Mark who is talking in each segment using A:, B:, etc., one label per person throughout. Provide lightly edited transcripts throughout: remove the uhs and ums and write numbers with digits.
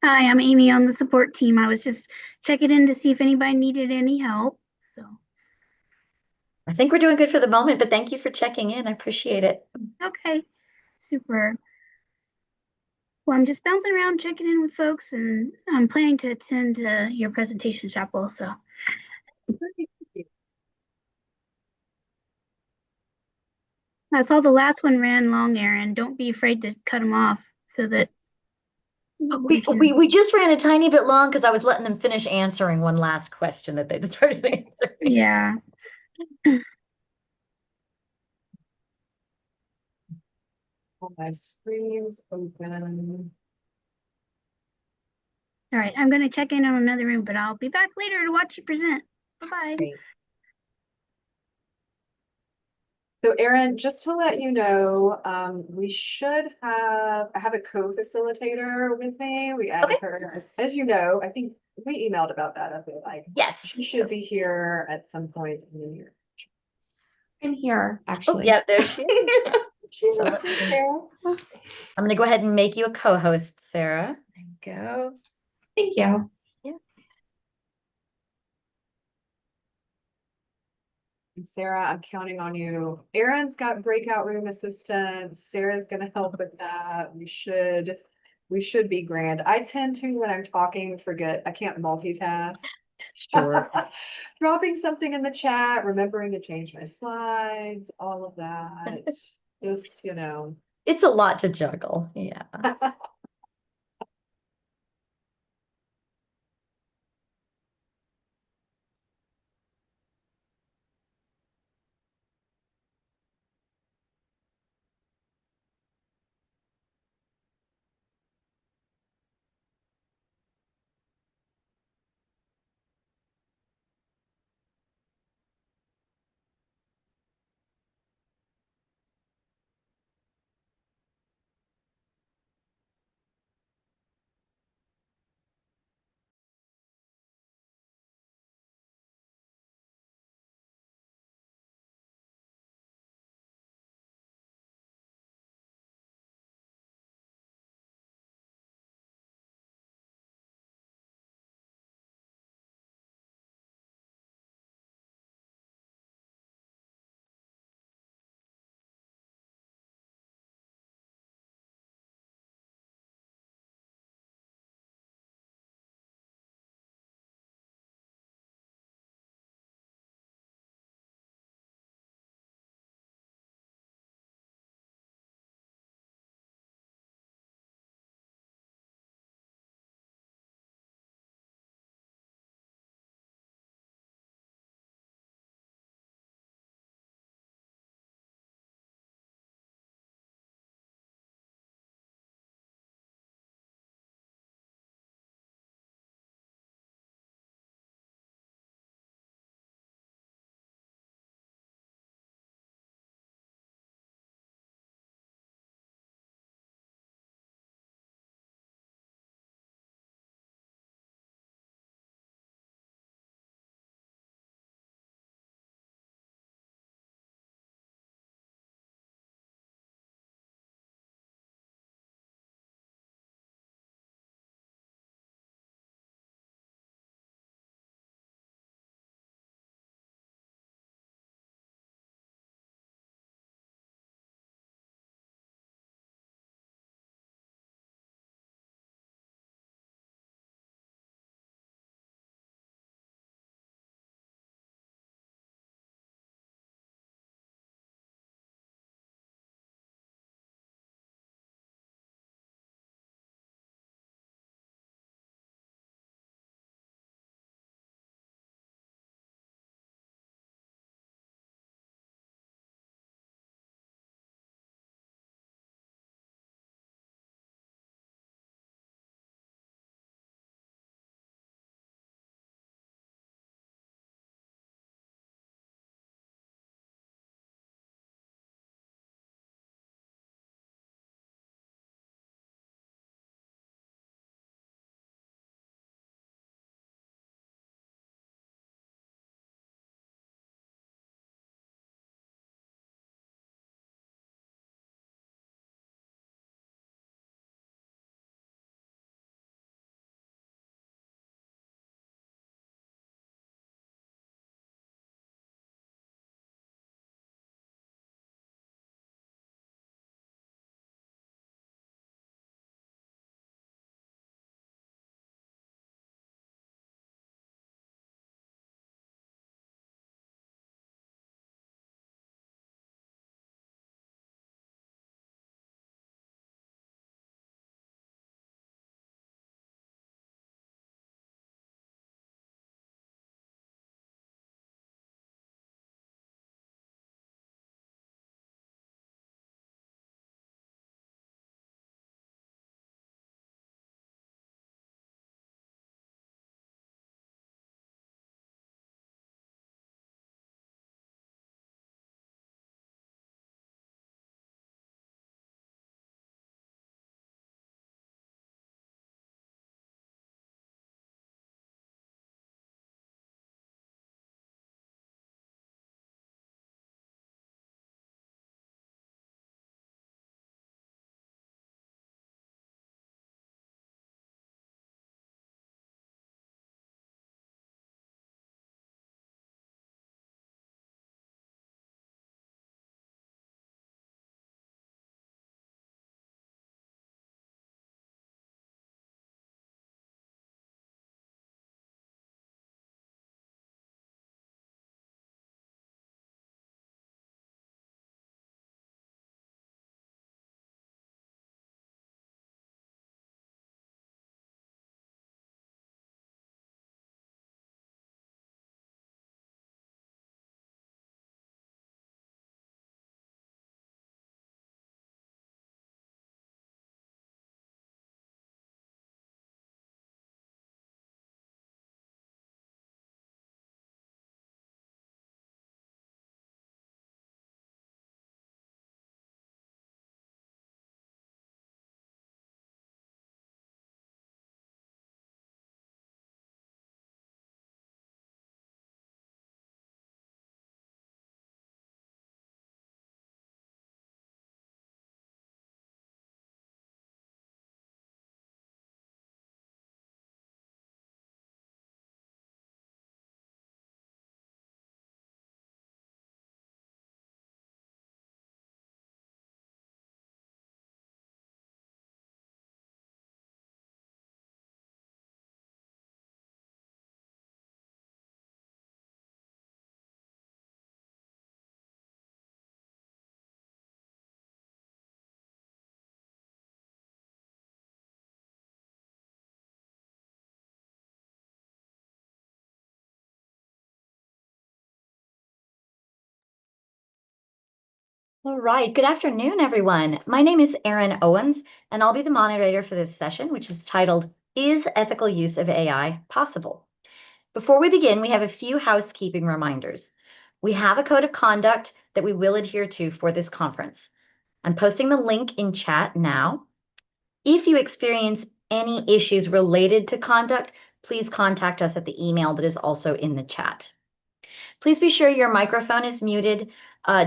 A: Hi, I'm Amy on the support team. I was just checking in to see if anybody needed any help. So,
B: I think we're doing good for the moment, but thank you for checking in. I appreciate it.
A: okay, super. Well, I'm just bouncing around checking in with folks, and I'm planning to attend your presentation chapel. So, I saw the last one ran long, Aaron. Don't be afraid to cut them off so that we
B: We we
A: can.
B: we just ran a tiny bit long because I was letting them finish answering one last question that they started answering.
A: Yeah.
C: All my screens open.
A: All right, I'm going to check in on another room, but I'll be back later to watch you present. Bye bye.
C: Great. So Erin, just to let you know, we should I have a co-facilitator with me. We
B: Okay.
C: added her, as you know, I think we emailed about that. I feel like she
B: Yes.
C: should be here at some point in the year.
D: I'm here,
B: Oh,
D: actually.
B: yeah, there she is.
C: She's
B: So
C: with
B: let
C: me,
B: me,
C: Sarah.
B: I'm going to go ahead and make you a co-host, Sarah. There you go.
D: Thank you.
B: Yeah.
C: And Sarah, I'm counting on you. Erin's got breakout room assistance. Sarah's gonna help with that. We should be grand. I tend to, when I'm talking, forget, I can't multitask.
B: Sure.
C: Dropping something in the chat, remembering to change my slides, all of that. Just,
B: It's a lot to juggle. Yeah. All right, good afternoon, everyone. My name is Erin Owens, and I'll be the moderator for this session, which is titled, Is Ethical Use of AI Possible? Before we begin, we have a few housekeeping reminders. We have a code of conduct that we will adhere to for this conference. I'm posting the link in chat now. If you experience any issues related to conduct, please contact us at the email that is also in the chat. Please be sure your microphone is muted.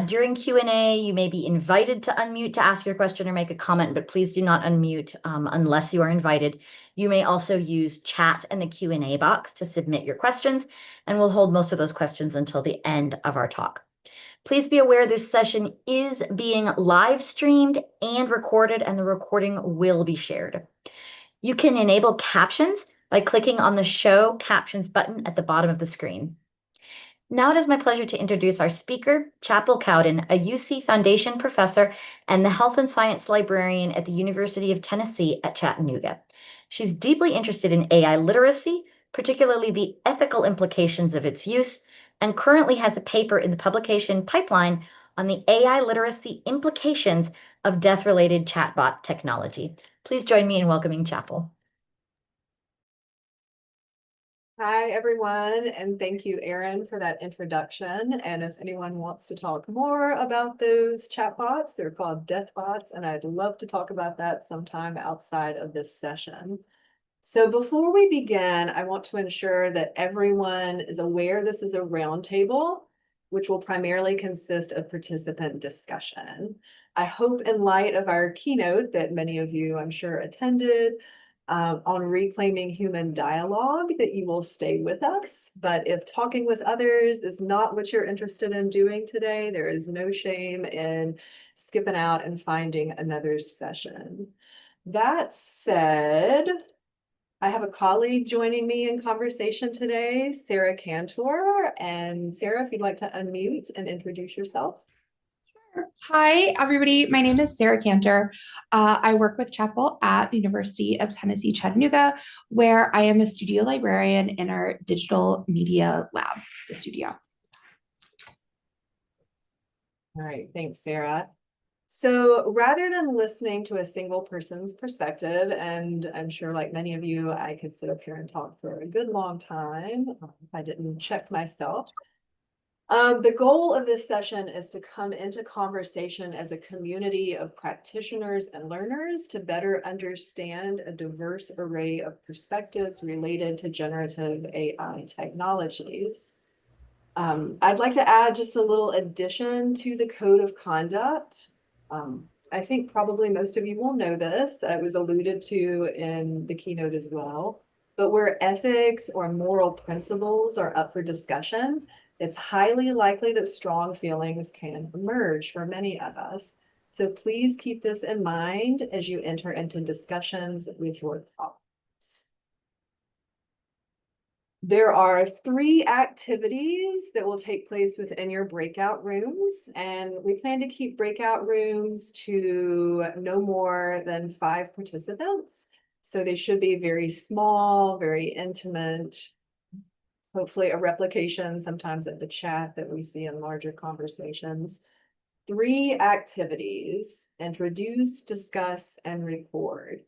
B: During Q&A, you may be invited to unmute to ask your question or make a comment, but please do not unmute unless you are invited. You may also use chat and the Q&A box to submit your questions, and we'll hold most of those questions until the end of our talk. Please be aware this session is being live streamed and recorded, and the recording will be shared. You can enable captions by clicking on the Show Captions button at the bottom of the screen. Now it is my pleasure to introduce our speaker, Chapel Cowden, a UC Foundation professor and the health and science librarian at the University of Tennessee at Chattanooga. She's deeply interested in AI literacy, particularly the ethical implications of its use, and currently has a paper in the publication pipeline on the AI literacy implications of death-related chatbot technology. Please join me in welcoming Chapel.
C: Hi, everyone, and thank you, Erin, for that introduction. And if anyone wants to talk more about those chatbots, they're called deathbots, and I'd love to talk about that sometime outside of this session. So before we begin, I want to ensure that everyone is aware this is a roundtable, which will primarily consist of participant discussion. I hope in light of our keynote that many of you, I'm sure, attended, on reclaiming human dialogue, that you will stay with us. But if talking with others is not what you're interested in doing today, there is no shame in skipping out and finding another session. That said, I have a colleague joining me in conversation today, Sarah Cantor. And Sarah, if you'd like to unmute and introduce yourself.
D: Hi, everybody. My name is Sarah Cantor. I work with Chapel at the University of Tennessee, Chattanooga, where I am a studio librarian in our digital media lab, the studio.
C: All right, thanks, Sarah. So rather than listening to a single person's perspective, and I'm sure like many of you, I could sit up here and talk for a good long time if I didn't check myself. The goal of this session is to come into conversation as a community of practitioners and learners to better understand a diverse array of perspectives related to generative AI technologies. I'd like to add just a little addition to the code of conduct. I think probably most of you will know this. It was alluded to in the keynote as well. But where ethics or moral principles are up for discussion, it's highly likely that strong feelings can emerge for many of us. So please keep this in mind as you enter into discussions with your colleagues. There are 3 activities that will take place within your breakout rooms, and we plan to keep breakout rooms to no more than 5 participants. So they should be very small, very intimate, hopefully a replication sometimes of the chat that we see in larger conversations. 3 activities: introduce, discuss, and record.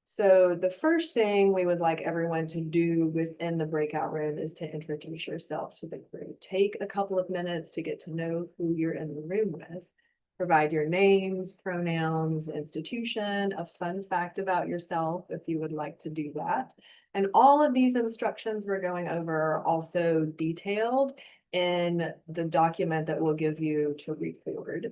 C: So the first thing we would like everyone to do within the breakout room is to introduce yourself to the group. Take a couple of minutes to get to know who you're in the room with. Provide your names, pronouns, institution, a fun fact about yourself if you would like to do that. And all of these instructions we're going over are also detailed in the document that we'll give you to record.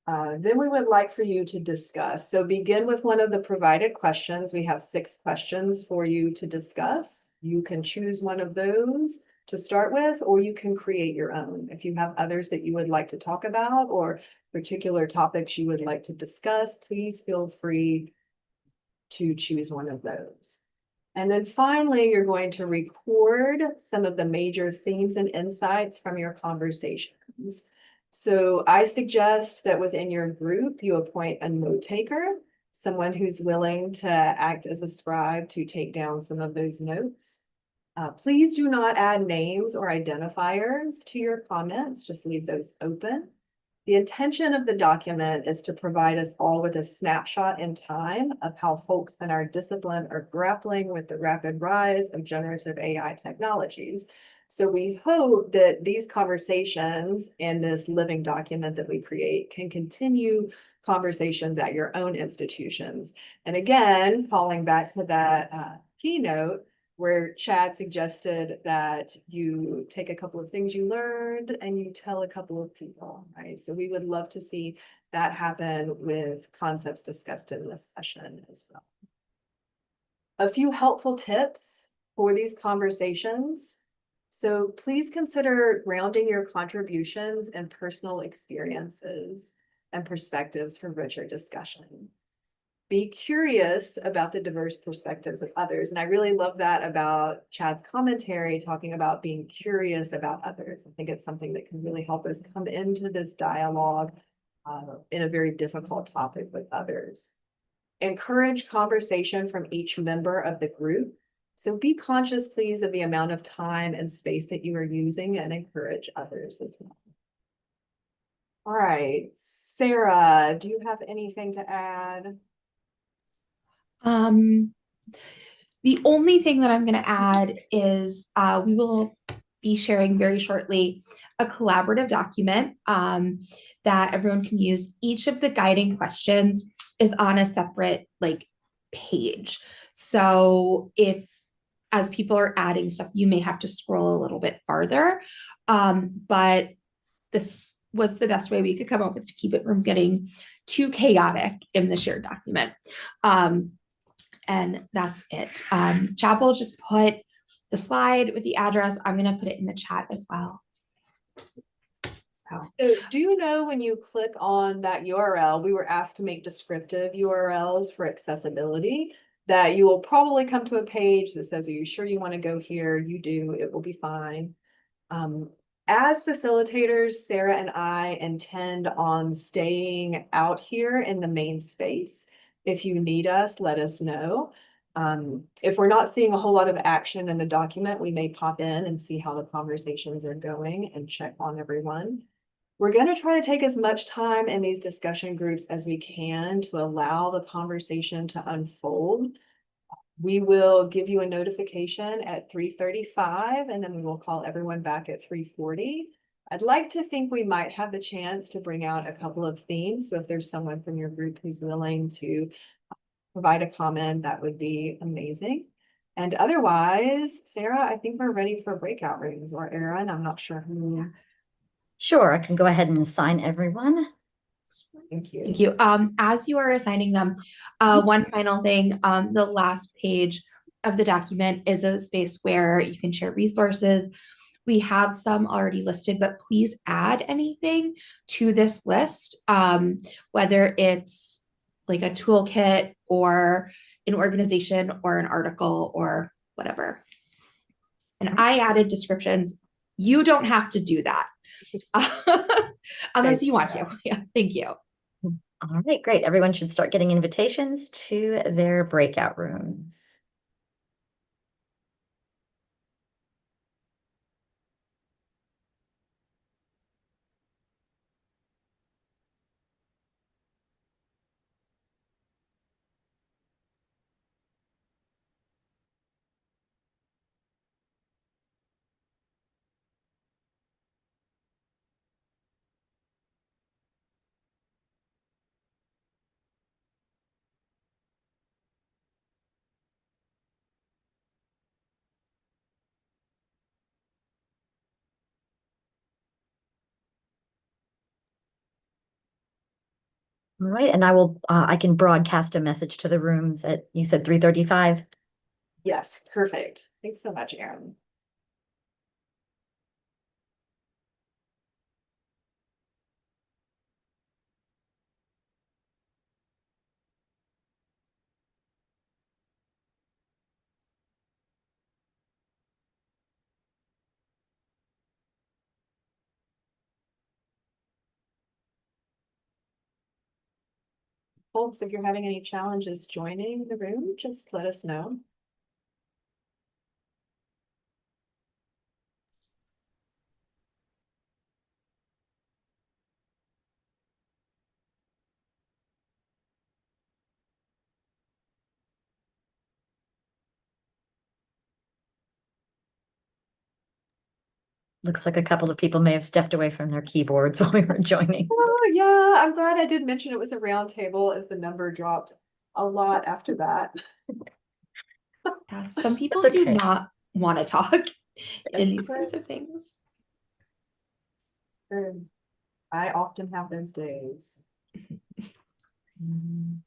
C: Then we would like for you to discuss. So begin with one of the provided questions. We have 6 questions for you to discuss. You can choose one of those to start with, or you can create your own. If you have others that you would like to talk about or particular topics you would like to discuss, please feel free to choose one of those. And then finally, you're going to record some of the major themes and insights from your conversations. So I suggest that within your group, you appoint a note taker, someone who's willing to act as a scribe to take down some of those notes. Please do not add names or identifiers to your comments, just leave those open. The intention of the document is to provide us all with a snapshot in time of how folks in our discipline are grappling with the rapid rise of generative AI technologies. So we hope that these conversations and this living document that we create can continue conversations at your own institutions. And again, calling back to that keynote, where Chad suggested that you take a couple of things you learned and you tell a couple of people, right? So we would love to see that happen with concepts discussed in this session as well. A few helpful tips for these conversations. So please consider grounding your contributions in personal experiences and perspectives for richer discussion. Be curious about the diverse perspectives of others. And I really love that about Chad's commentary, talking about being curious about others. I think it's something that can really help us come into this dialogue in a very difficult topic with others. Encourage conversation from each member of the group. So be conscious, please, of the amount of time and space that you are using, and encourage others as well. All right, Sarah, do you have anything to add?
D: The only thing that I'm going to add is we will be sharing very shortly a collaborative document that everyone can use. Each of the guiding questions is on a separate page. So if as people are adding stuff, you may have to scroll a little bit farther. But this was the best way we could come up with to keep it from getting too chaotic in the shared document. And that's it. Chapel just put the slide with the address. I'm going to put it in the chat as well. So
C: do you know when you click on that URL, we were asked to make descriptive URLs for accessibility, that you will probably come to a page that says, are you sure you want to go here? You do, it will be fine. As facilitators, Sarah and I intend on staying out here in the main space. If you need us, let us know. If we're not seeing a whole lot of action in the document, we may pop in and see how the conversations are going and check on everyone. We're going to try to take as much time in these discussion groups as we can to allow the conversation to unfold. We will give you a notification at 3:35, and then we will call everyone back at 3:40. I'd like to think we might have the chance to bring out a couple of themes. So if there's someone from your group who's willing to provide a comment, that would be amazing. And otherwise, Sarah, I think we're ready for breakout rooms, or Erin, I'm not sure who.
B: Sure, I can go ahead and assign everyone.
C: Thank you.
D: thank you. As you are assigning them, one final thing, the last page of the document is a space where you can share resources. We have some already listed, but please add anything to this list, whether it's like a toolkit or an organization or an article or whatever. And I added descriptions. You don't have to do that unless you want to. Yeah, thank you.
B: All right, great. Everyone should start getting invitations to their breakout rooms. All right, and I can broadcast a message to the rooms at, you said 3:35?
C: Yes, perfect. Thanks so much, Erin. Folks, if you're having any challenges joining the room, just let us know.
B: Looks like a couple of people may have stepped away from their keyboards while we were joining.
C: Oh, yeah, I'm glad I did mention it was a round table as the number dropped a lot after that.
D: Yeah, some people
B: That's
D: do
B: okay.
D: not want to talk in
C: It's
D: these
C: great.
D: kinds of things.
C: I often have those days.
B: Mm.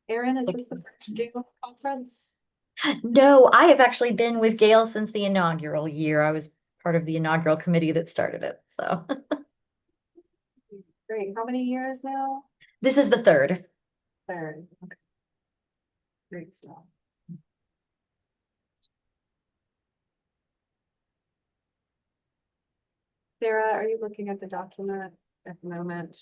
C: Erin, is this the first Giggle conference?
B: No, I have actually been with Gail since the inaugural year. I was part of the inaugural committee that started it. So
C: Great. How many years now?
B: this is the third.
C: Third. Okay. Great stuff. Sarah, are you looking at the document at the moment?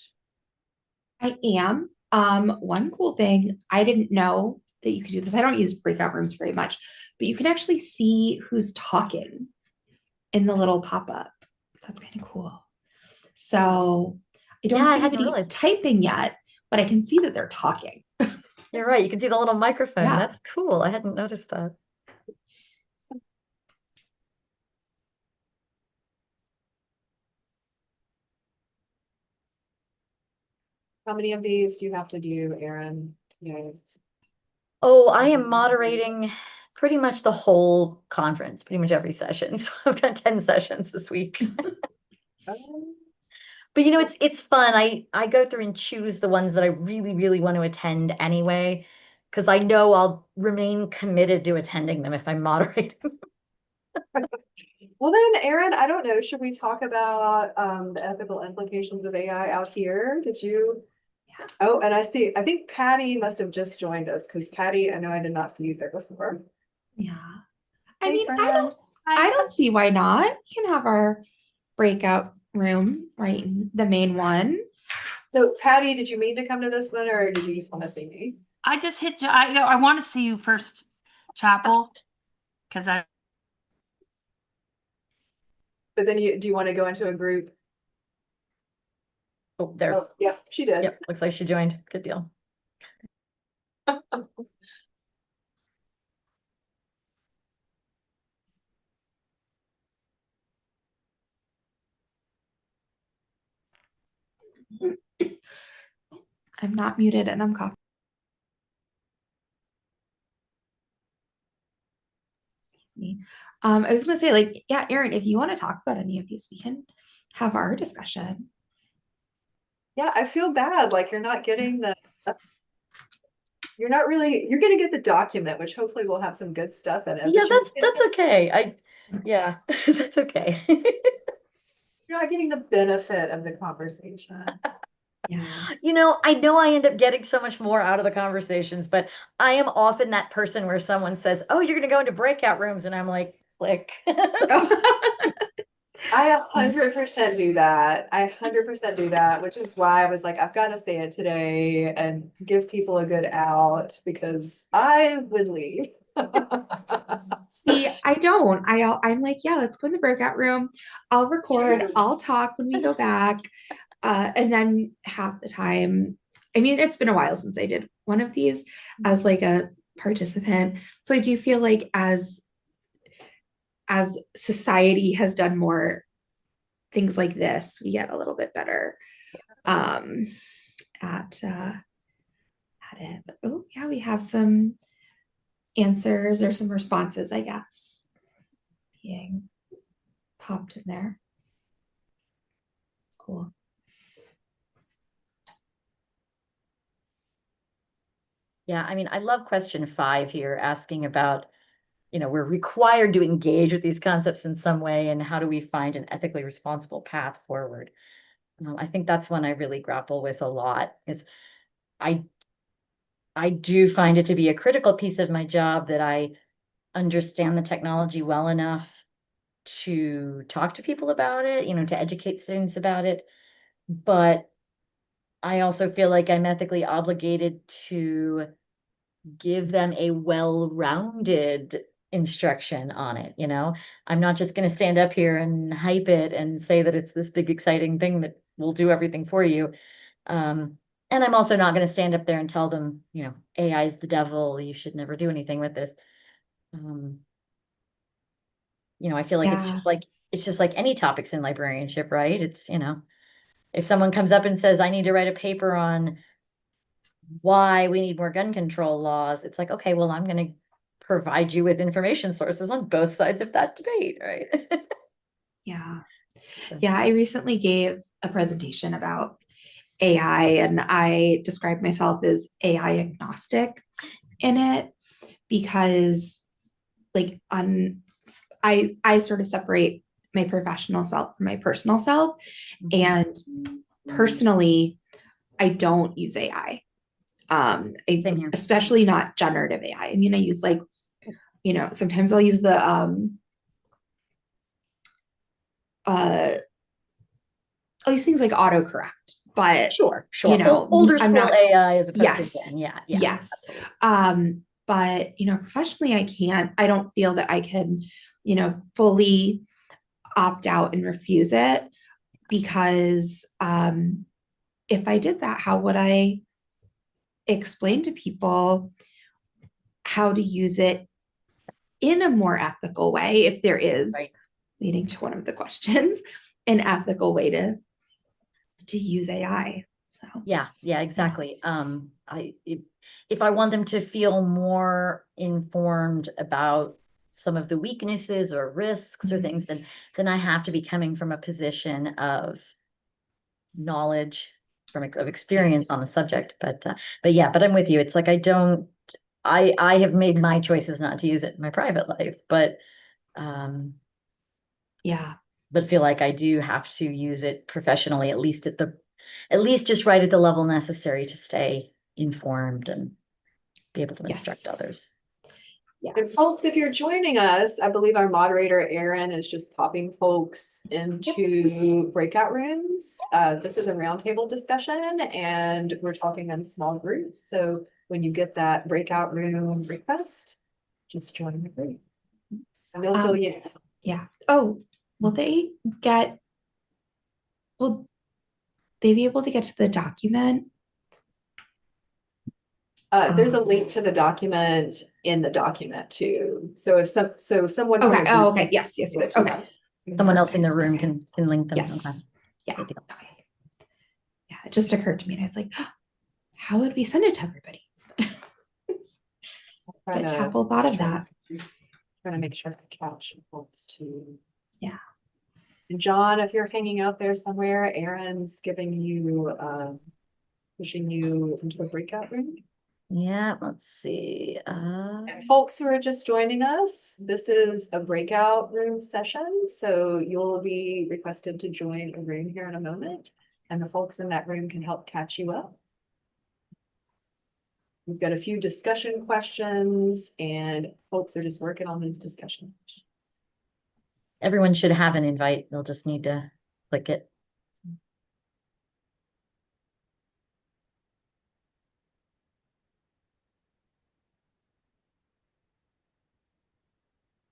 D: I am. One cool thing, I didn't know that you could do this. I don't use breakout rooms very much, but you can actually see who's talking in the little pop-up. That's kind of cool. So I don't
B: Yeah, I
D: see
B: hadn't
D: anybody
B: realized.
D: typing yet, but I can see that they're talking.
B: You're right. You can see the little microphone.
D: Yeah.
B: That's cool. I hadn't noticed that.
C: How many of these do you have to do, Erin?
B: Oh, I am moderating pretty much the whole conference, pretty much every session. So I've got 10 sessions this week. But it's fun. I go through and choose the ones that I really, really want to attend anyway, because I know I'll remain committed to attending them if I moderate.
C: Well then, Erin, I don't know, should we talk about the ethical implications of AI out here? Did you?
D: Yeah.
C: Oh, and I think Patty must have just joined us because Patty, I know I did not see you there before.
D: Yeah. I
C: Hey,
D: mean,
C: friend.
D: I don't see why not. We can have our breakout room, right? In the main one.
C: So Patty, did you mean to come to this one or did you just want to see me?
E: I just hit, I want to see you first, Chapel, because
C: But then do you want to go into a group?
B: Oh, there.
C: Oh, yeah, she did.
B: Yep, looks like she joined. Good deal.
D: I'm not muted and I'm coughing. Excuse me. I was gonna say, like, yeah, Erin, if you want to talk about any of these, we can have our discussion.
C: Yeah, I feel bad. Like you're not getting you're gonna get the document, which hopefully will have some good stuff in it.
B: Yeah,
C: But
B: that's okay. Yeah, that's okay.
C: you're not getting the benefit of the conversation.
D: Yeah.
B: I know I end up getting so much more out of the conversations, but I am often that person where someone says, "Oh, you're going to go into breakout rooms," and I'm like, "Click."
C: I 100% do that. I 100% do that, which is why I was like, I've got to say it today and give people a good out because I would leave.
D: See, I don't. I'm like, yeah, let's go in the breakout room. I'll record,
C: True.
D: I'll talk when we go back. And then half the time, I mean, it's been a while since I did one of these as like a participant. So I do feel like as society has done more things like this, we get a little bit better at it. But oh yeah, we have some answers or some responses, I guess, being popped in there. It's cool.
B: Yeah, I mean, I love question 5 here, asking about, we're required to engage with these concepts in some way, and how do we find an ethically responsible path forward? I think that's one I really grapple with a lot, is I do find it to be a critical piece of my job that I understand the technology well enough to talk to people about it, to educate students about it. But I also feel like I'm ethically obligated to give them a well-rounded instruction on it, you know? I'm not just gonna stand up here and hype it and say that it's this big exciting thing that will do everything for you. And I'm also not gonna stand up there and tell them, you know, AI is the devil, you should never do anything with this. Um, you know, I feel like
D: Yeah.
B: it's just like any topics in librarianship, right? It's, you know, if someone comes up and says, I need to write a paper on why we need more gun control laws, it's like, okay, well, I'm going to provide you with information sources on both sides of that debate, right?
D: Yeah.
B: So,
D: Yeah. I recently gave a presentation about AI and I described myself as AI agnostic in it because like I sort of separate my professional self from my personal self. And personally, I don't use AI.
B: Same here.
D: Especially not generative AI. I mean, I use like, you know, sometimes I'll use the I'll use things like autocorrect, but
B: Sure,
D: you
B: sure.
D: know,
B: Older
D: I'm
B: school
D: not,
B: AI as opposed to
D: yes,
B: Gen. Yeah, yeah,
D: yes.
B: absolutely.
D: But you know, professionally, I don't feel that I can, you know, fully opt out and refuse it because if I did that, how would I explain to people how to use it in a more ethical way if there is,
B: Right.
D: leading to one of the questions, an ethical way to use AI. So
B: Yeah, exactly. If I want them to feel more informed about some of the weaknesses or risks or things, then I have to be coming from a position of knowledge of experience on the
D: yes.
B: subject. But yeah, but I'm with you. It's like I have made my choices not to use it in my private life, um
D: Yeah.
B: but feel like I do have to use it professionally, at least just right at the level necessary to stay informed and be able to instruct
D: Yes.
B: others.
C: And
D: Yes.
C: folks, if you're joining us, I believe our moderator, Erin, is just popping folks into breakout rooms. This is a roundtable discussion and we're talking in small groups. So when you get that breakout room request, just join the group. And they'll fill you in.
D: Yeah. Oh, will they get, will they be able to get to the document?
C: There's a link to the document in the document too. So if someone from
D: Okay.
C: the
D: Oh,
C: group
D: okay. Yes. Yes.
C: can do
D: Yes.
C: it,
D: Okay.
B: Someone else in the
D: Perfect.
B: room
D: Okay.
B: can link them. Okay.
D: Yes. Yeah.
B: Good deal.
D: Okay. Yeah. It just occurred to me and I was like, how would we send it to everybody? But Chapel thought of that.
C: Trying to make sure I catch folks too.
D: Yeah.
C: And John, if you're hanging out there somewhere, Erin's giving you, pushing you into a breakout room.
B: Yeah, let's see.
C: And folks who are just joining us, this is a breakout room session, so you'll be requested to join a room here in a moment, and the folks in that room can help catch you up. We've got a few discussion questions, and folks are just working on these discussion questions.
B: Everyone should have an invite. They'll just need to click it.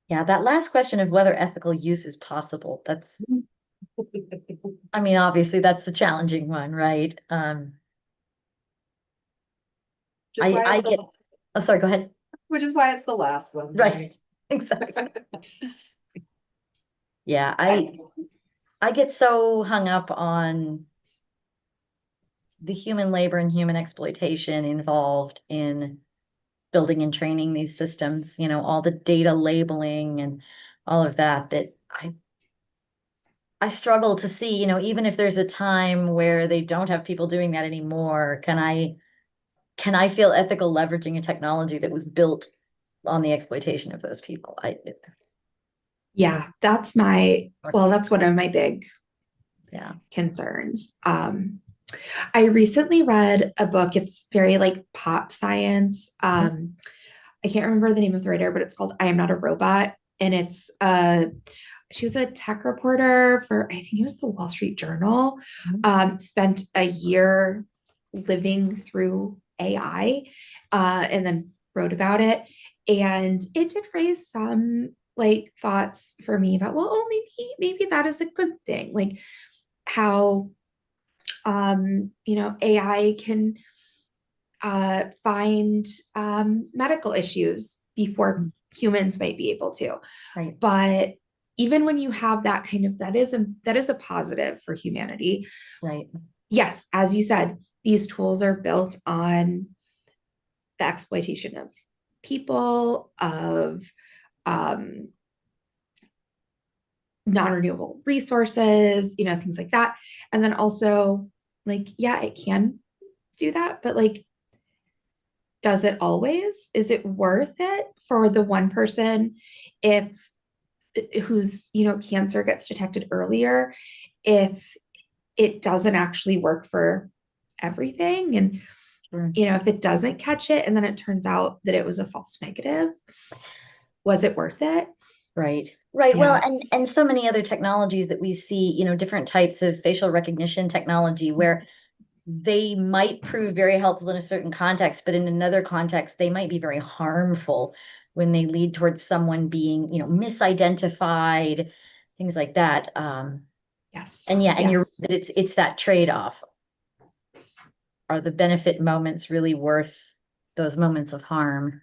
B: Yeah, that last question of whether ethical use is possible, I mean, obviously that's the challenging one, right?
C: Just why
B: I
C: it's
B: get, oh, sorry, go ahead.
C: which is why it's the last one.
B: Right, exactly. Yeah, I get so hung up on the human labor and human exploitation involved in building and training these systems, you know, all the data labeling and all of that, that I struggle to see, you know, even if there's a time where they don't have people doing that anymore, can I feel ethical leveraging a technology that was built on the exploitation of those people?
D: Yeah. That's one of my big
B: Yeah.
D: concerns. I recently read a book. It's very like pop science. I can't remember the name of the writer, but it's called I Am Not a Robot. And it's she was a tech reporter for, I think it was the Wall Street Journal, spent a year living through AI, and then wrote about it. And it did raise some like thoughts for me about, well, oh, maybe that is a good thing. Like how AI can find medical issues before humans might be able to.
B: Right.
D: But even when you have that kind of, that is a positive for humanity.
B: Right.
D: Yes, as you said, these tools are built on the exploitation of people, of non-renewable resources, things like that. And then also, like, yeah, it can do that, but like, does it always? Is it worth it for the one person if whose cancer gets detected earlier, if it doesn't actually work for everything? And
B: Sure.
D: if it doesn't catch it and then it turns out that it was a false negative, was it worth it?
B: Right. Right.
D: Yeah.
B: Well, and so many other technologies that we see, different types of facial recognition technology where they might prove very helpful in a certain context, but in another context, they might be very harmful when they lead towards someone being, misidentified, things like that.
D: Yes.
B: And yeah, and
D: yes.
B: it's that trade-off. Are the benefit moments really worth those moments of harm?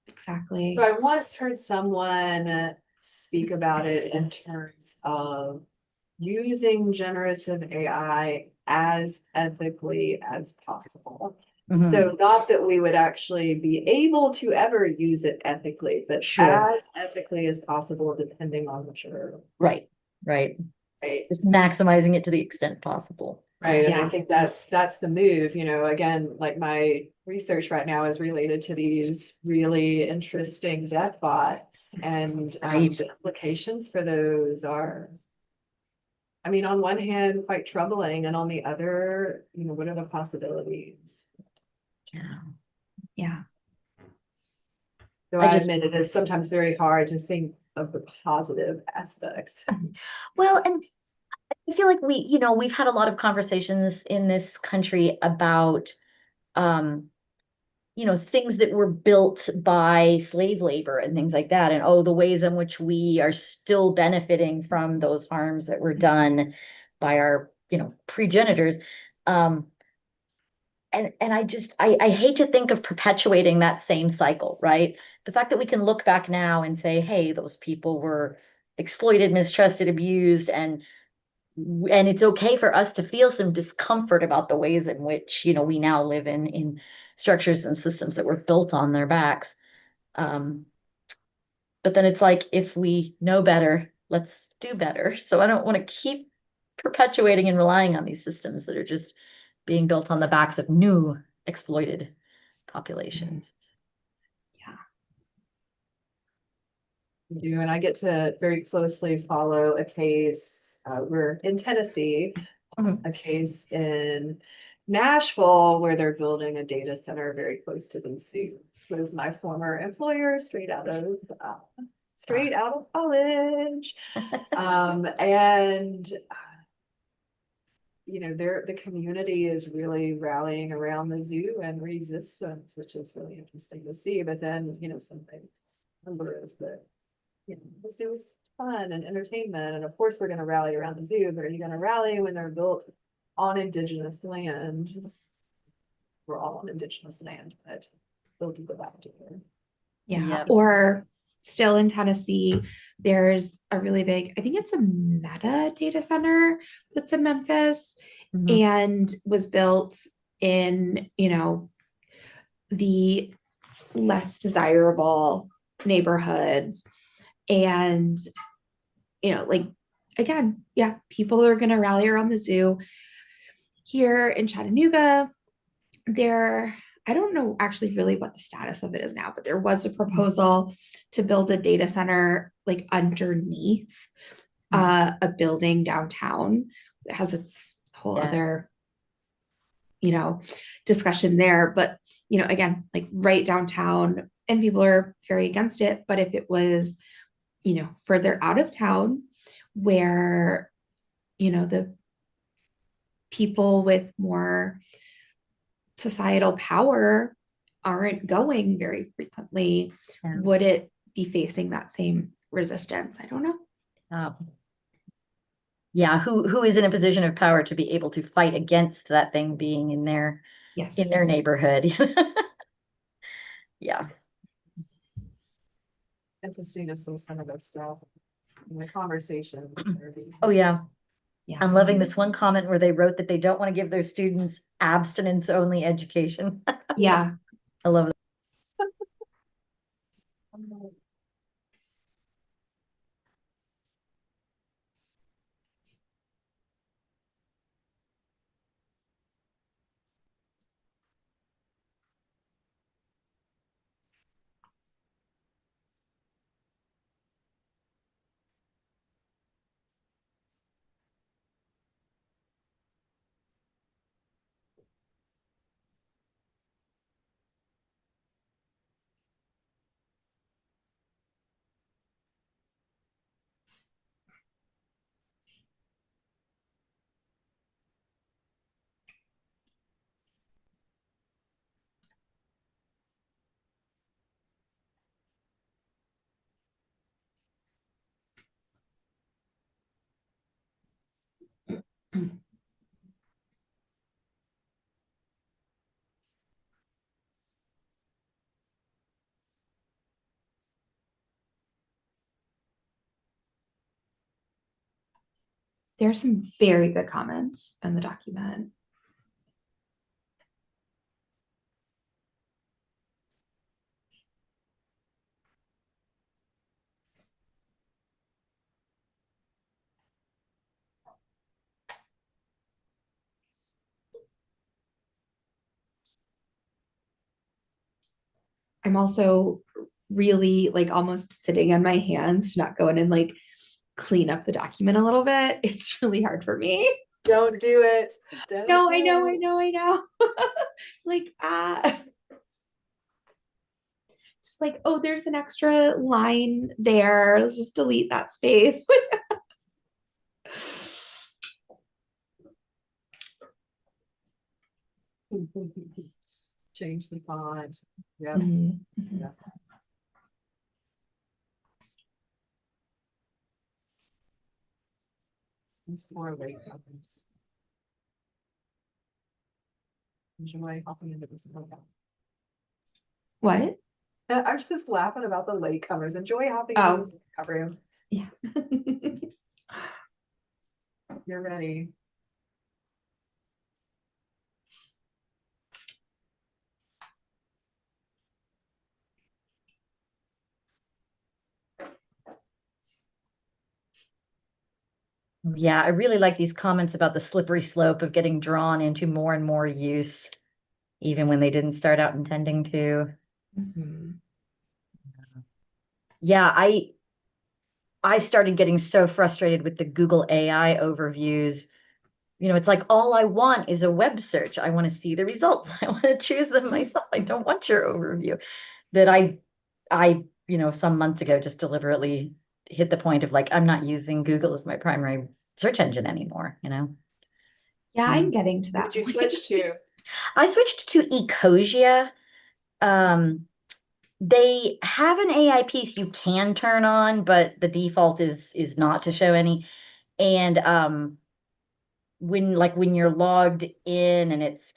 D: Exactly.
C: So I once heard someone speak about it in terms of using generative AI as ethically as possible.
B: Mhm.
C: So not that we would actually be able to ever use it ethically, but
B: Sure.
C: as ethically as possible, depending on what you're
B: Right.
C: right.
B: Just maximizing it to the extent possible.
C: Right. And I
D: Yeah.
C: think that's the move, again, like my research right now is related to these really interesting death bots, and
B: Right.
C: the implications for those are, I mean, on one hand, quite troubling, and on the other, what are the possibilities?
B: Yeah.
D: Yeah.
C: So I admit it is sometimes very hard to think of the positive aspects.
B: Well, and I feel like we've had a lot of conversations in this country about, things that were built by slave labor and things like that. And the ways in which we are still benefiting from those harms that were done by our, progenitors. And I hate to think of perpetuating that same cycle, right? The fact that we can look back now and say, hey, those people were exploited, mistrusted, abused, and it's okay for us to feel some discomfort about the ways in which, we now live in structures and systems that were built on their backs. But then it's like, if we know better, let's do better. So I don't want to keep perpetuating and relying on these systems that are just being built on the backs of new exploited populations.
D: Yeah.
C: Do, and I get to very closely follow a case. We're in Tennessee,
B: Mhm.
C: a case in Nashville where they're building a data center very close to the zoo. It was my former employer, straight out of college, and the community is really rallying around the zoo and resistance, which is really interesting to see. But then, something number is that the zoo is fun and entertainment, and of course we're going to rally around the zoo, but are you going to rally when they're built on indigenous land? We're all on indigenous land, but they'll do the back to here.
D: Yeah.
B: Yep.
D: Or still in Tennessee, there's a really big, I think it's a Meta data center that's in Memphis
B: Mhm.
D: and was built in, the less desirable neighborhoods. And, like, again, yeah, people are going to rally around the zoo. Here in Chattanooga, I don't know actually really what the status of it is now, but there was a proposal to build a data center like underneath a building downtown that has its whole other, discussion there. But, again, like right downtown, and people are very against it. But if it was, further out of town where, the people with more societal power aren't going very frequently,
B: Yeah.
D: would it be facing that same resistance? I don't know.
B: Yeah, who is in a position of power to be able to fight against that thing being in their
D: Yes.
B: neighborhood? Yeah.
C: Interesting to see some of this stuff in the conversations.
B: Oh yeah.
D: Yeah.
B: I'm loving this one comment where they wrote that they don't want to give their students abstinence only education.
D: Yeah.
B: I love that.
D: There are some very good comments in the document. I'm also really like almost sitting on my hands to not go in and like clean up the document a little bit. It's really hard for me.
C: Don't do it. Don't
D: No,
C: do
D: I know, I
C: it.
D: know, I know. Like, just like, oh, there's an extra line there. Let's just delete that space.
C: Change the font. Yep.
D: Mhm.
C: Yeah. These poor late comers. Enjoy hopping into this program.
D: What?
C: I'm just laughing about the latecomers. Enjoy hopping
D: Oh.
C: into this room.
D: Yeah.
C: You're ready.
B: Yeah, I really like these comments about the slippery slope of getting drawn into more and more use, even when they didn't start out intending to.
D: Mhm.
B: Yeah, I started getting so frustrated with the Google AI overviews. You know, it's like all I want is a web search. I want to see the results. I want to choose them myself. I don't want your overview. That some months ago just deliberately hit the point of like, I'm not using Google as my primary search engine anymore, you know?
D: Yeah, I'm getting to
C: What
D: that
C: did you
D: point.
C: switch to?
B: I switched to Ecosia. They have an AI piece you can turn on, but the default is not to show any. And when you're logged in and it's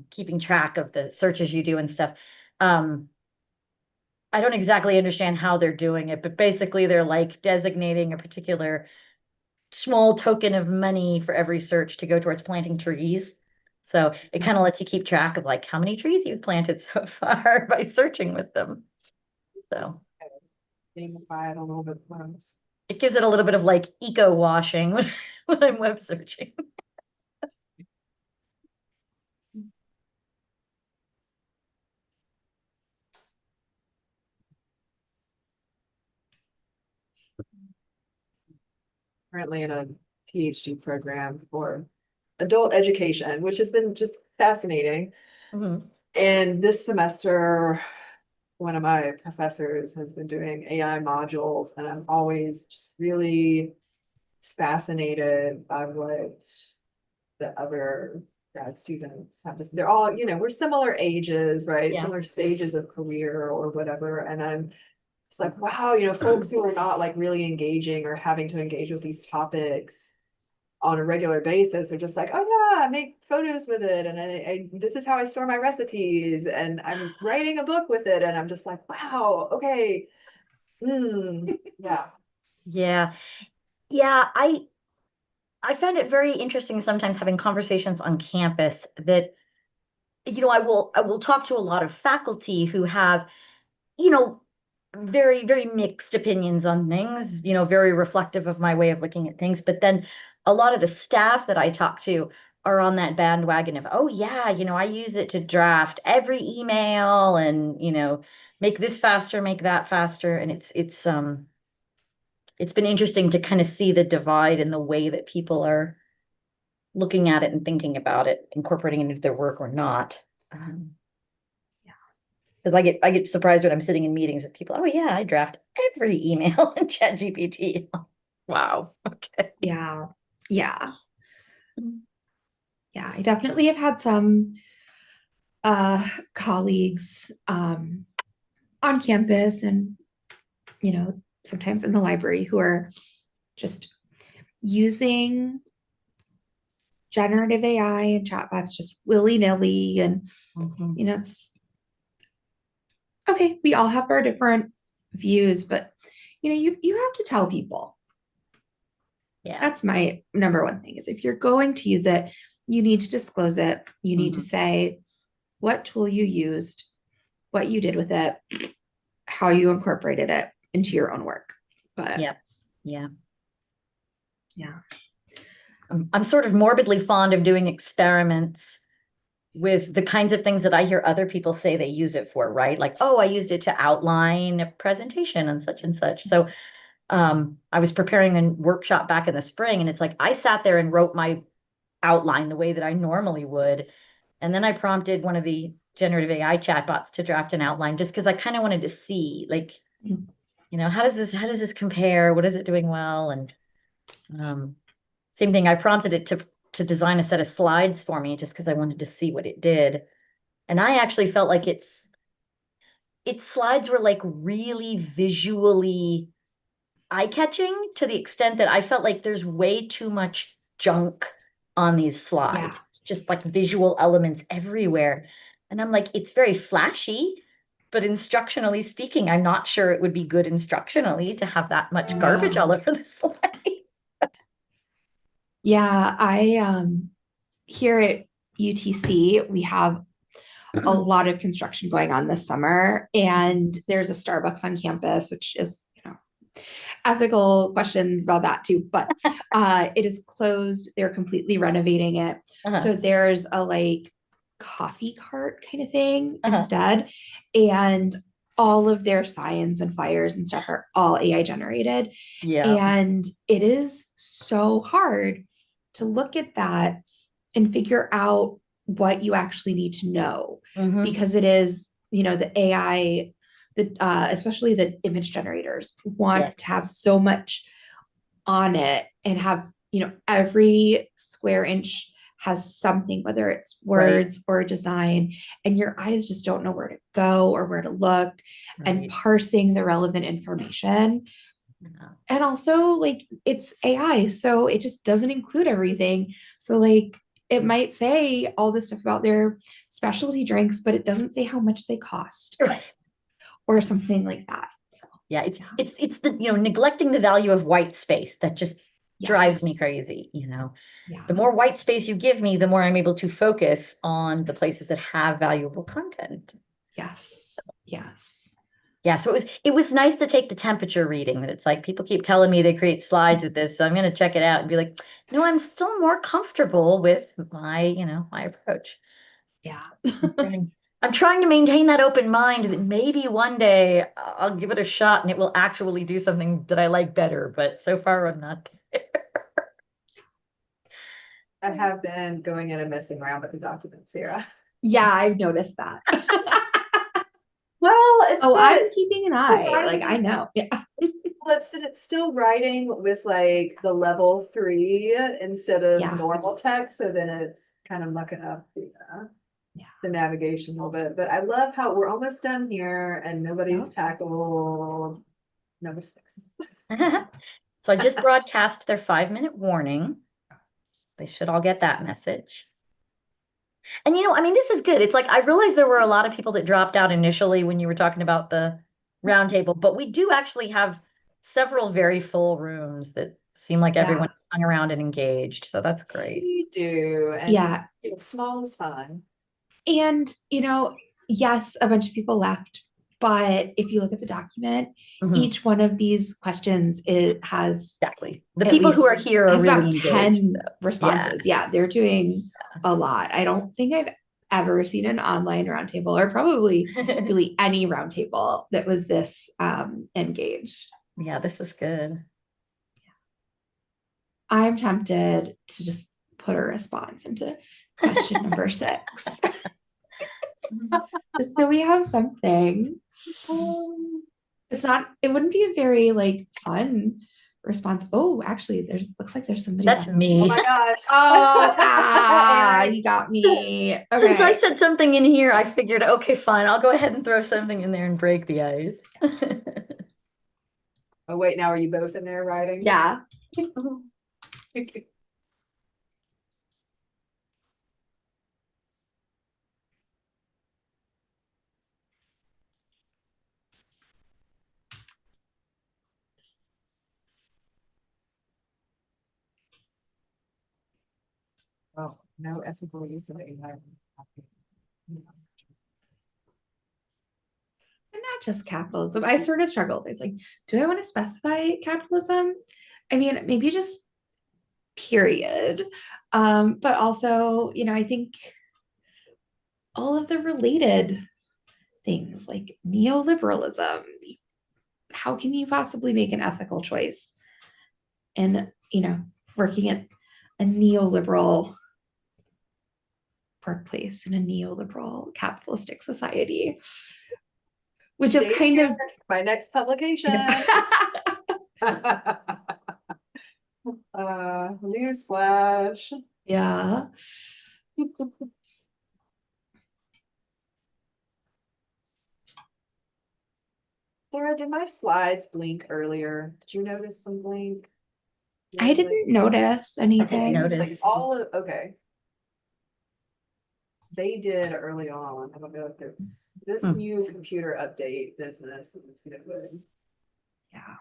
B: keeping track of the searches you do and stuff, I don't exactly understand how they're doing it, but basically they're like designating a particular small token of money for every search to go towards planting trees. So it kind of lets you keep track of like how many trees you've planted so far by searching with them. So
C: Gamify it a little bit for us.
B: it gives it a little bit of like eco washing when I'm web searching.
C: Currently in a PhD program for adult education, which has been just fascinating.
B: Mhm.
C: And this semester, one of my professors has been doing AI modules, and I'm always just really fascinated by what the other grad students have this, they're all, we're similar ages, right?
B: Yeah.
C: Similar stages of career or whatever. And I'm it's like, wow, folks who are not like really engaging or having to engage with these topics on a regular basis are just like, oh yeah, I make photos with it. And this is how I store my recipes. And I'm writing a book with it. And I'm just like, wow, okay. Yeah.
B: Yeah. Yeah. I find it very interesting sometimes having conversations on campus that, I will talk to a lot of faculty who have, you know, very, very mixed opinions on things, very reflective of my way of looking at things. But then a lot of the staff that I talk to are on that bandwagon of, oh yeah, I use it to draft every email and, make this faster, make that faster. And it's been interesting to kind of see the divide in the way that people are looking at it and thinking about it, incorporating it into their work or not. Because I get surprised when I'm sitting in meetings with people. Oh yeah, I draft every email in ChatGPT. Wow. Okay.
D: Yeah. Yeah. Yeah. I definitely have had some colleagues on campus and, sometimes in the library who are just using generative AI and chatbots just willy-nilly. And, it's okay. We all have our different views, but, you have to tell people.
B: Yeah.
D: That's my number one thing is if you're going to use it, you need to disclose it. You need to say what tool you used, what you did with it, how you incorporated it into your own work. But
B: Yeah.
D: I'm
B: sort of morbidly fond of doing experiments with the kinds of things that I hear other people say they use it for, right? Like, oh, I used it to outline a presentation and such and such. So I was preparing a workshop back in the spring, and it's like I sat there and wrote my outline the way that I normally would. And then I prompted one of the generative AI chatbots to draft an outline just because I kind of wanted to see, like, how does this compare? What is it doing well? And same thing, I prompted it to design a set of slides for me just because I wanted to see what it did. And I actually felt like its slides were like really visually eye-catching to the extent that I felt like there's way too much junk on these slides, just like visual elements everywhere. And I'm like, it's very flashy, but instructionally speaking, I'm not sure it would be good instructionally to have that much garbage all over the slide.
D: Yeah, I here at UTC, we have a lot of construction going on this summer, and there's a Starbucks on campus, which is, ethical questions about that too, but it is closed. They're completely renovating it. So there's a like coffee cart kind of thing instead. And all of their signs and flyers and stuff are all AI generated.
B: Yeah.
D: And it is so hard to look at that and figure out what you actually need to know because it is, the AI, especially the image generators want to have so much on it and have, every square inch has something, whether it's words or design, and your eyes just don't know where to go or where to look and parsing the relevant information. And also like it's AI, so it just doesn't include everything. So like it might say all this stuff about their specialty drinks, but it doesn't say how much they cost or something like that. So
B: yeah, it's the neglecting the value of white space that just drives me crazy. The more white space you give me, the more I'm able to focus on the places that have valuable content.
D: Yes.
B: Yeah, so it was nice to take the temperature reading that it's like people keep telling me they create slides with this, so I'm going to check it out and be like, no, I'm still more comfortable with my, my approach.
D: Yeah.
B: I'm trying to maintain that open mind that maybe one day I'll give it a shot and it will actually do something that I like better, but so far I'm not there.
C: I have been going in and messing around with the documents, Sarah.
D: Yeah, I've noticed that.
C: Well, it's
D: I'm keeping an eye. Like I know. Yeah.
C: Well, it's that it's still writing with like the level 3 instead of
D: Yeah.
C: normal text, so then it's kind of mucking up
D: Yeah.
C: the navigation a little bit. But I love how we're almost done here and nobody's
D: Yep.
C: tackled number 6.
B: So I just broadcast their 5-minute warning. They should all get that message. And I mean, this is good. It's like I realized there were a lot of people that dropped out initially when you were talking about the roundtable, but we do actually have several very full rooms that seem like everyone's hung around and engaged. So that's great.
C: We do, and
D: Yeah.
C: small is fun.
D: And, yes, a bunch of people left, but if you look at the document,
B: Mhm.
D: each one of these questions, it has
B: Exactly. The
D: at
B: people who are
D: least-
B: here are
D: has
B: really
D: about
B: engaged.
D: 10
B: though.
D: responses. Yeah, they're doing a lot. I don't think I've ever seen an online roundtable, or probably really any roundtable that was this engaged.
B: Yeah, this is good.
D: I'm tempted to just put a response into question number 6. Just so we have something. It wouldn't be a very like fun response. Oh, actually, looks like there's somebody
B: That's
D: else.
B: me.
C: Oh my gosh.
D: Oh, you got me.
B: Since I
D: Okay.
B: said something in here, I figured, okay, fine, I'll go ahead and throw something in there and break the ice.
C: Oh wait, now are you both in there writing?
D: Yeah.
C: Oh, no ethical use of AI.
D: And not just capitalism. I sort of struggled. It's like, do I want to specify capitalism? I mean, maybe just period. But also, I think all of the related things like neoliberalism. How can you possibly make an ethical choice in, working at a neoliberal workplace in a neoliberal capitalistic society? Which is kind of
C: my next publication. Newsflash.
D: yeah.
C: Sarah, did my slides blink earlier? Did you notice them blink?
D: I didn't notice anything.
B: notice.
C: Like all of, okay. They did early on. I don't know if it's this new computer update business. It's no good.
D: Yeah.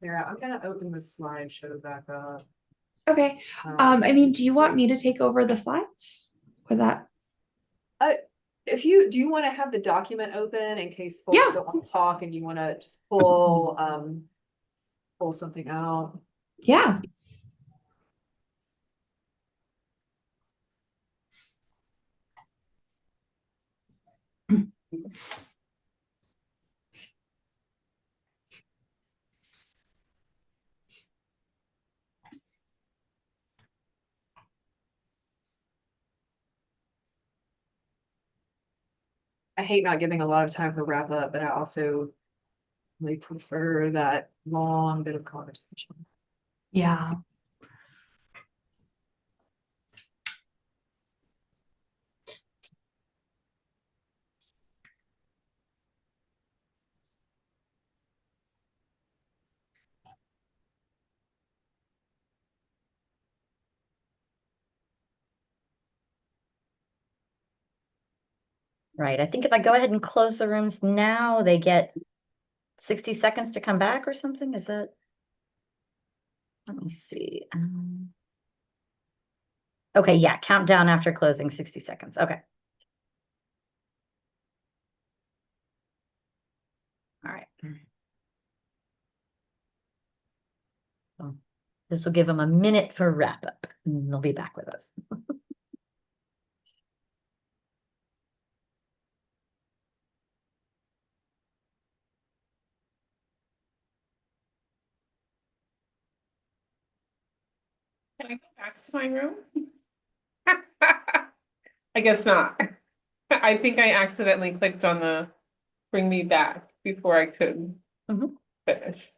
C: Sarah, I'm gonna open the slideshow back up.
D: Okay. I mean, do you want me to take over the slides with that?
C: If you do you want to have the document open in case folks
D: Yeah.
C: don't want to talk and you want to just pull something out?
D: Yeah.
C: I hate not giving a lot of time for wrap up, but I also really prefer that long bit of conversation.
D: Yeah.
B: Right. I think if I go ahead and close the rooms now, they get 60 seconds to come back or something. Is that? Let me see. Okay, yeah, countdown after closing 60 seconds. Okay. All right. So this will give them a minute for wrap up, and they'll be back with us.
F: Can I go back to my room? I guess not. I think I accidentally clicked on the bring me back before I could finish.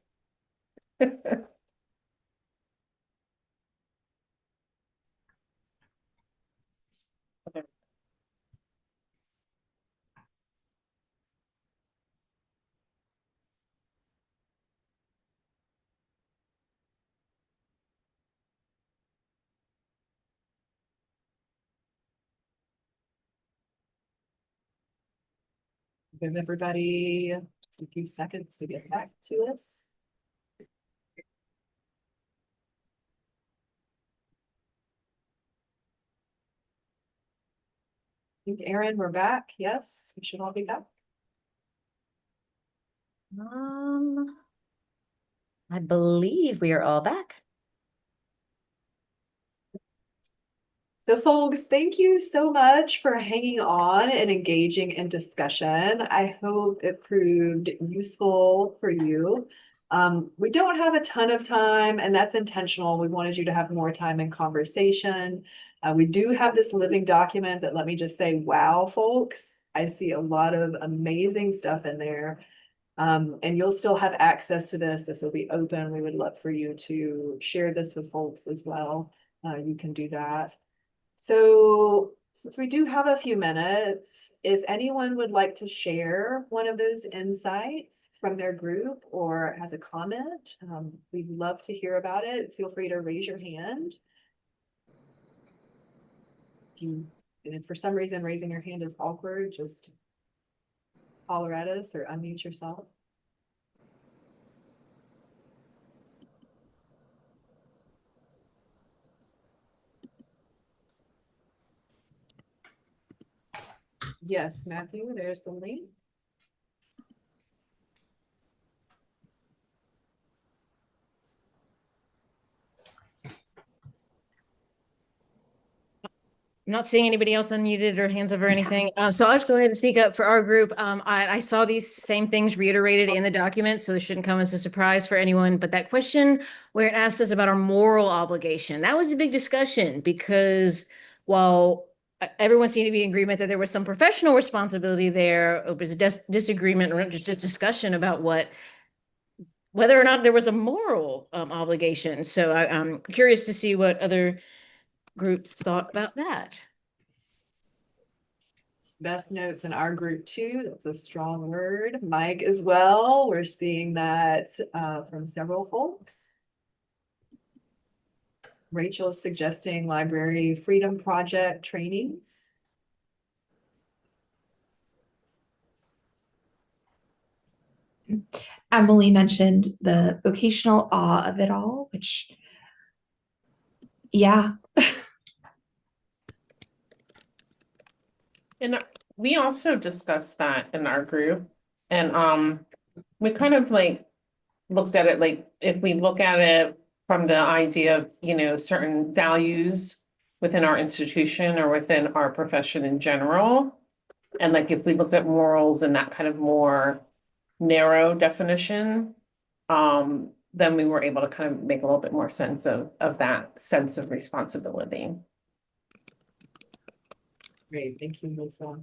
C: Give everybody just a few seconds to get back to us. I think Erin, we're back. Yes, we should all be back.
B: I believe we are all back.
C: So folks, thank you so much for hanging on and engaging in discussion. I hope it proved useful for you. We don't have a ton of time, and that's intentional. We wanted you to have more time in conversation. We do have this living document that, let me just say, wow, folks, I see a lot of amazing stuff in there. And you'll still have access to this. This will be open. We would love for you to share this with folks as well. You can do that. So since we do have a few minutes, if anyone would like to share one of those insights from their group or has a comment, we'd love to hear about it. Feel free to raise your hand. And if for some reason raising your hand is awkward, just holler at us or unmute yourself. Yes, Matthew, there's the link.
G: I'm not seeing anybody else unmuted or hands up or anything. So I'll just go ahead and speak up for our group. I saw these same things reiterated in the document, so this shouldn't come as a surprise for anyone. But that question where it asked us about our moral obligation, that was a big discussion because while everyone seemed to be in agreement that there was some professional responsibility there, it was a disagreement or just a discussion about whether or not there was a moral obligation. So I'm curious to see what other groups thought about that.
C: Beth notes in our group too. That's a strong word. Mike as well. We're seeing that from several folks. Rachel is suggesting Library Freedom Project trainings.
D: Emily mentioned the vocational awe of it all, which, yeah.
F: And we also discussed that in our group. And we kind of like looked at it like if we look at it from the idea of, certain values within our institution or within our profession in general. And like if we looked at morals in that kind of more narrow definition, then we were able to kind of make a little bit more sense of that sense of responsibility.
C: Great, thank you, Lisa.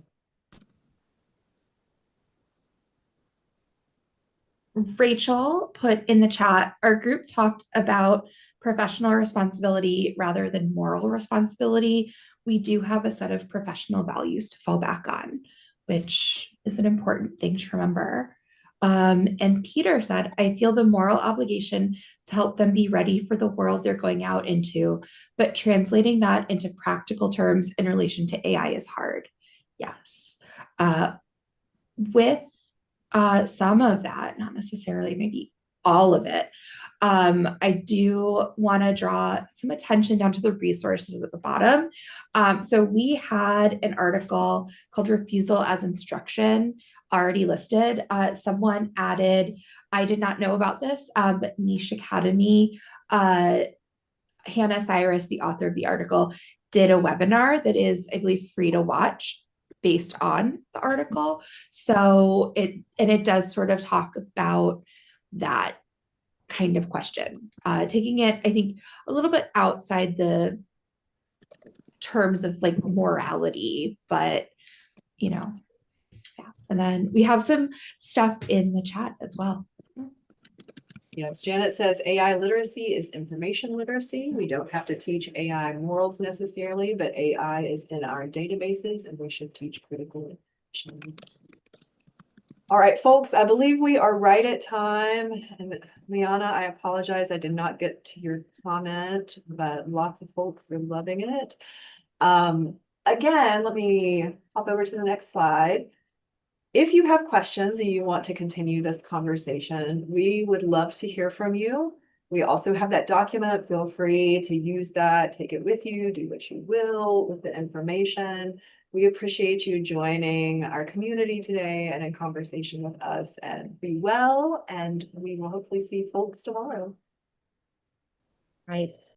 D: Rachel put in the chat, our group talked about professional responsibility rather than moral responsibility. We do have a set of professional values to fall back on, which is an important thing to remember. And Peter said, I feel the moral obligation to help them be ready for the world they're going out into, but translating that into practical terms in relation to AI is hard. Yes. With some of that, not necessarily maybe all of it, I do want to draw some attention down to the resources at the bottom. So we had an article called Refusal as Instruction already listed. Someone added, I did not know about this, but Niche Academy, Hannah Cyrus, the author of the article, did a webinar that is, I believe, free to watch based on the article. So it does sort of talk about that kind of question, taking it, I think, a little bit outside the terms of like morality, but yeah. And then we have some stuff in the chat as well.
C: Yes, Janet says AI literacy is information literacy. We don't have to teach AI morals necessarily, but AI is in our databases and we should teach critical information. All right, folks, I believe we are right at time. And Liana, I apologize. I did not get to your comment, but lots of folks are loving it. Again, let me hop over to the next slide. If you have questions and you want to continue this conversation, we would love to hear from you. We also have that document. Feel free to use that, take it with you, do what you will with the information. We appreciate you joining our community today and in conversation with us, and be well, and we will hopefully see folks tomorrow.
B: Right.